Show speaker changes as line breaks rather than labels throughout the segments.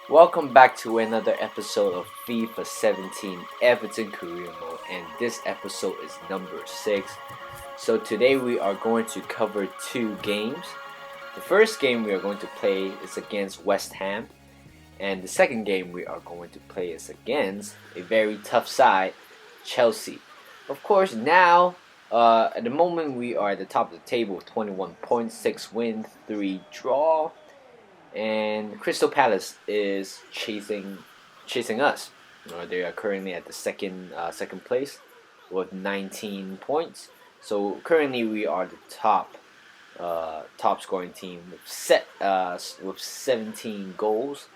Welcome back to another episode of FIFA 17 Everton Career Mode, and this episode is number 6. So today we are going to cover two games. The first game we are going to play is against West Ham, and the second game we are going to play is against a very tough side, Chelsea. Of course, now at the moment we are at the top of the table with 21 points, 6 wins, 3 draw, and Crystal Palace is chasing us. They are currently at the second place with 19 points. So currently we are the top scoring team with 17 goals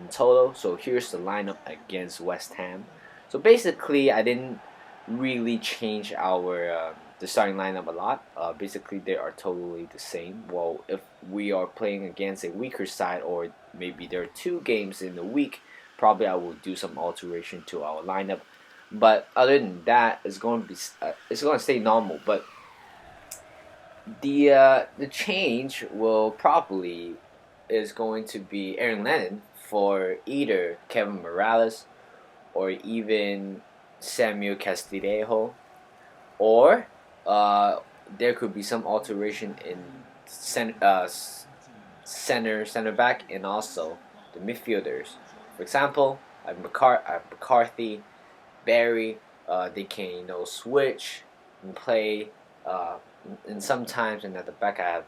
in total. So here's the lineup against West Ham. So basically, I didn't really change our the starting lineup a lot. Basically, they are totally the same. Well, if we are playing against a weaker side, or maybe there are two games in the week, probably I will do some alteration to our lineup. But other than that, it's going to stay normal. But the change will probably is going to be Aaron Lennon for either Kevin Morales or even Samuel Castillejo, or there could be some alteration in center back and also the midfielders. For example, I have McCarthy, Barry. They can switch and play. And sometimes, and at the back I have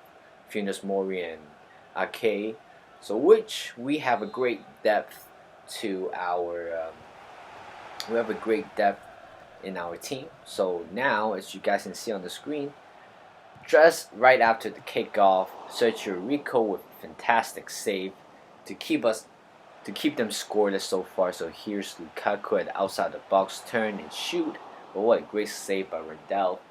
Funes Mori and Ake. So which we have a great depth to our we have a great depth in our team. So now, as you guys can see on the screen, just right after the kickoff, Sergio Rico with a fantastic save to keep them scoreless so far. So here's Lukaku at the outside the box, turn and shoot. But what a great save by Rendell,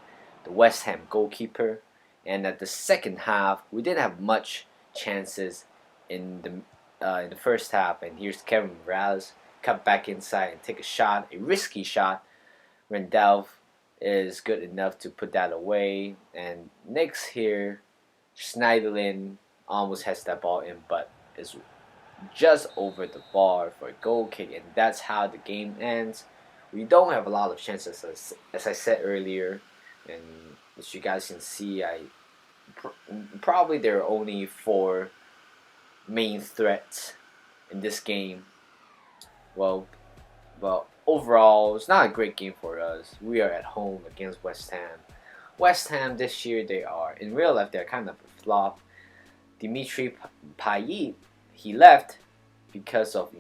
the West Ham goalkeeper. And at the second half, we didn't have much chances in the first half. And here's Kevin Morales, cut back inside and take a risky shot. Rendell is good enough to put that away. And next here, Schneiderlin almost has that ball in, but is just over the bar for a goal kick, and that's how the game ends. We don't have a lot of chances, as I said earlier, and as you guys can see, probably there are only 4 main threats in this game. Well, overall, it's not a great game for us. We are at home against West Ham. West Ham this year, in real life, they're kind of a flop. Dimitri Payet, he left because of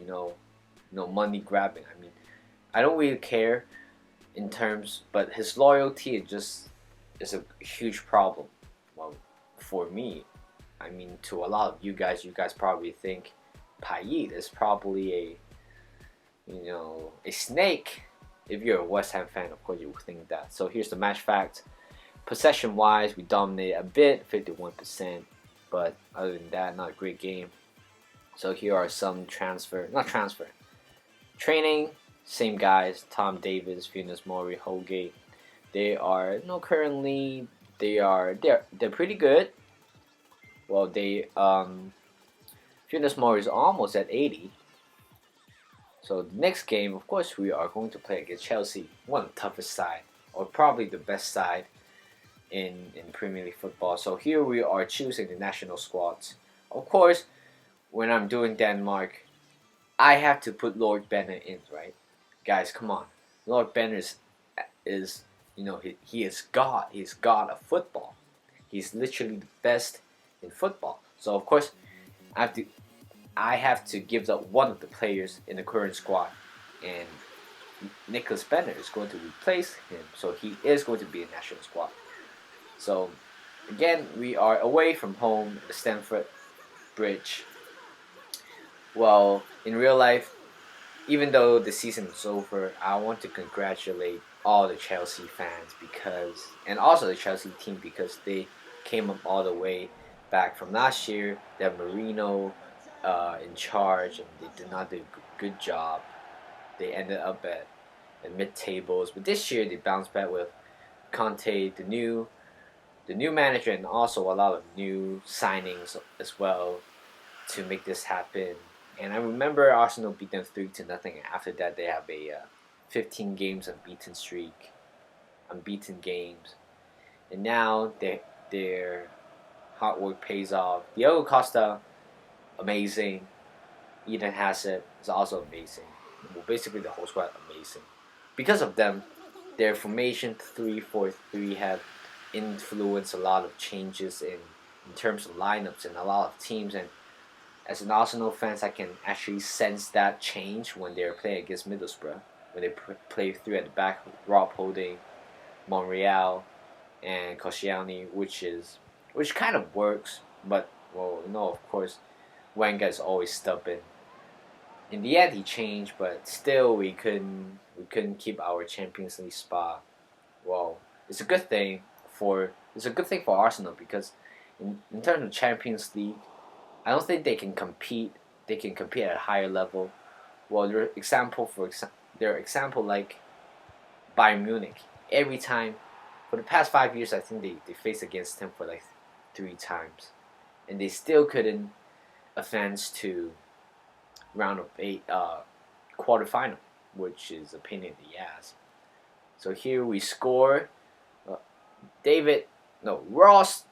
money grabbing. I mean, I don't really care in terms, but his loyalty is a huge problem. Well, for me, I mean, to a lot of you guys probably think Payet is probably a snake. If you're a West Ham fan, of course you would think that. So here's the match facts. Possession wise, we dominated a bit, 51%, but other than that, not a great game. So here are some training, same guys, Tom Davis, Funes Mori, Holgate. They are currently they're pretty good. Well, Funes Mori is almost at 80. So the next game, of course, we are going to play against Chelsea, one of the toughest side, or probably the best side in Premier League football. So here we are choosing the national squads. Of course, when I'm doing Denmark, I have to put Lord Bennett in, right? Guys, come on. Lord Bennett is he is God. He's God of football. He's literally the best in football. So of course, I have to give up one of the players in the current squad, and Nicholas Bennett is going to replace him. So he is going to be a national squad. So again, we are away from home at the Stamford Bridge. Well, in real life, even though the season is over, I want to congratulate all the Chelsea fans and also the Chelsea team, because they came up all the way back from last year. They have Marino in charge, and they did not do a good job. They ended up at mid-tables, but this year they bounced back with Conte, the new manager, and also a lot of new signings as well to make this happen. And I remember Arsenal beat them 3-0. After that, they have a 15 games unbeaten streak, unbeaten games, and now their hard work pays off. Diego Costa, amazing. Eden Hazard is also amazing. Well, basically the whole squad amazing. Because of them, their formation 3-4-3 have influenced a lot of changes in terms of lineups and a lot of teams. And as an Arsenal fan, I can actually sense that change when they're playing against Middlesbrough. When they play three at the back, Rob Holding, Monreal, and Koscielny, which kind of works, but well, of course, Wenger is always stubborn. In the end, he changed, but still, we couldn't keep our Champions League spot. Well, it's a good thing for Arsenal because in terms of Champions League, I don't think they can compete. They can compete at a higher level. Well, their example like Bayern Munich. Every time for the past 5 years, I think they faced against him for like 3 times, and they still couldn't advance to round of eight, quarterfinal, which is a pain in the ass. So here we score. Uh, Ross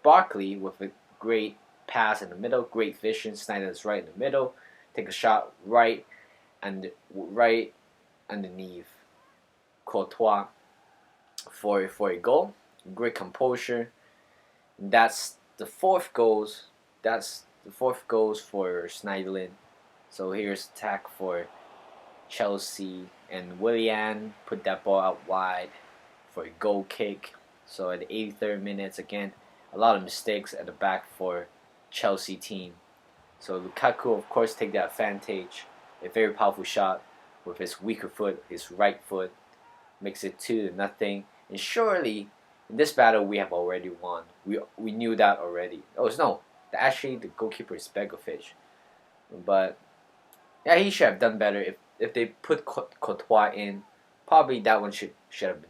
Barkley with a great pass in the middle, great vision. Snyder's right in the middle, take a shot right underneath Courtois for a goal. Great composure. That's the fourth goals. That's the fourth goals for Schneiderlin. So here's attack for Chelsea, and Willian put that ball out wide for a goal kick. So at the 83rd minutes, again, a lot of mistakes at the back for Chelsea team. So Lukaku, of course, take that advantage. A very powerful shot with his weaker foot, his right foot, makes it 2-0. And surely, in this battle, we have already won. We knew that already. Oh no, actually the goalkeeper is Begovic, but yeah, he should have done better if they put Courtois in. Probably that one should have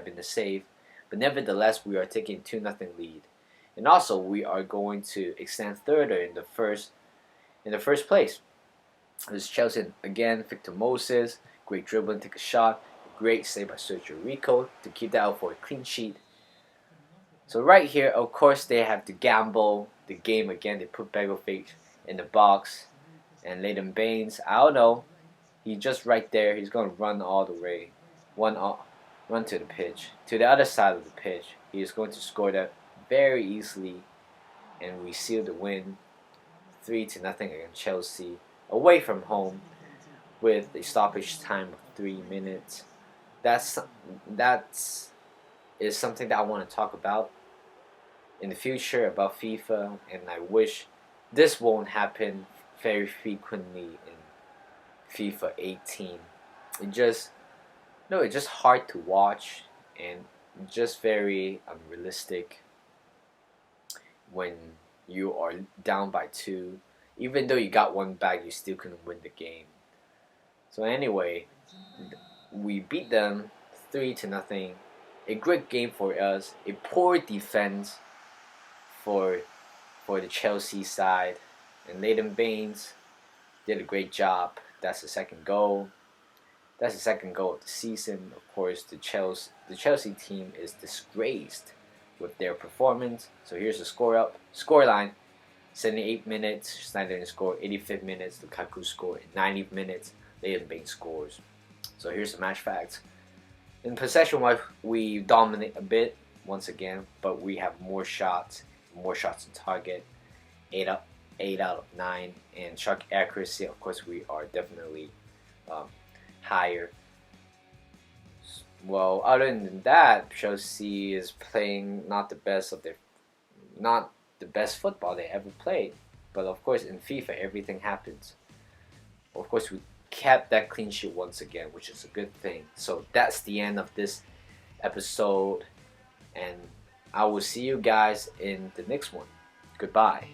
been the save. But nevertheless, we are taking 2-0 lead, and also we are going to extend further in the first place. This Chelsea again. Victor Moses, great dribbling, take a shot. Great save by Sergio Rico to keep that out for a clean sheet. So right here, of course, they have to gamble the game again. They put Begovic in the box, and Leighton Baines, I don't know, he's just right there. He's gonna run all the way, run to the pitch, to the other side of the pitch. He is going to score that very easily, and we seal the win, 3-0 against Chelsea, away from home, with a stoppage time of 3 minutes. That's is something that I want to talk about in the future about FIFA, and I wish this won't happen very frequently in FIFA 18. It's just hard to watch and just very unrealistic when you are down by 2. Even though you got one back, you still couldn't win the game. So anyway, we beat them 3-0. A great game for us. A poor defense for the Chelsea side, and Leighton Baines did a great job. That's the second goal. That's the second goal of the season. Of course, the Chelsea team is disgraced with their performance. So here's the scoreline. 78 minutes, Snyder scored. 85 minutes, Lukaku scored. 90 minutes, Leighton Baines scores. So here's the match facts. In possession-wise, we dominate a bit once again, but we have more shots on target. 8 out of 9, and shot accuracy. Of course, we are definitely higher. Well, other than that, Chelsea is playing not the best football they ever played. But of course, in FIFA, everything happens. Of course, we kept that clean sheet once again, which is a good thing. So that's the end of this episode, and I will see you guys in the next one. Goodbye.